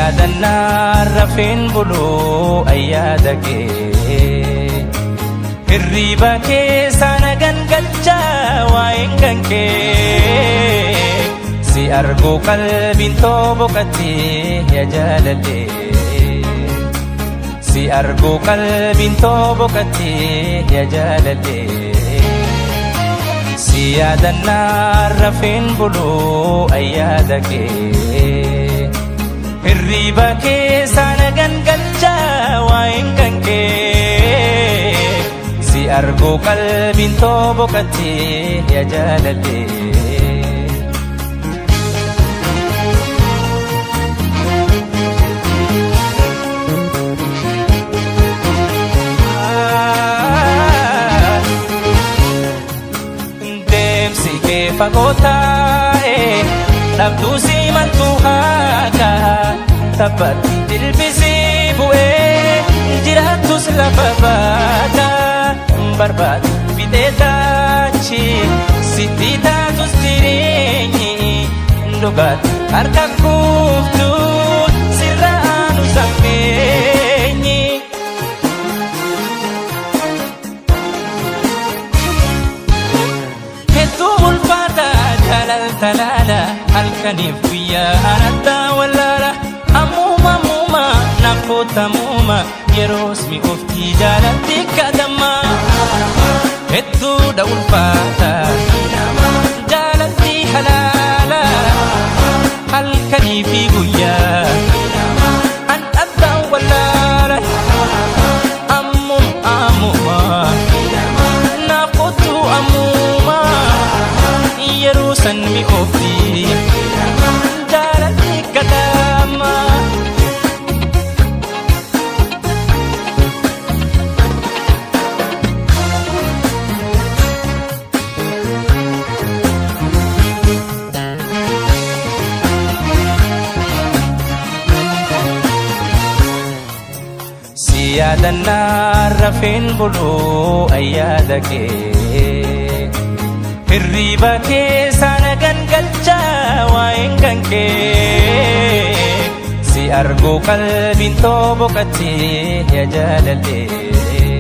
yaadannaa rafeen buluu ayyaada kee hirriba keessa nagan galchaa waa'een kan kee si argu qalbiin boqattee yaa jaalallee si argu qalbiin boqattee yaa jaalallee si yaadannaa rafeen buluu ayyaada kee hirriba keessa nagan galchaa waa'een kan kee si argu qalbiin boqattee yaa jaalallee Fagotae dhabdu si mantu haka tapat dilbisi bu'e jiraatus lafa baata barbaad biteetaachi sitti taatus jireenyi dhugaat harka kuuftu sirraanu sammeenyi talala halkaniif guyyaa anattaa wallaala ammuma nafoota muuma yeroos mi'ooftii jaalatti kadhamma hedduudha ulfaata jaalatti halaala halkaniifi guyyaa anattaa wallaala ammuma nafootu ammuma yeruusan mi'ooftii jaalatti kadhamma si yaadannaa rafeen buluu ayyaada kee hirriba keessa nagan galchaa waa'een kan kee si argu qalbiin boqattee yaa jaalallee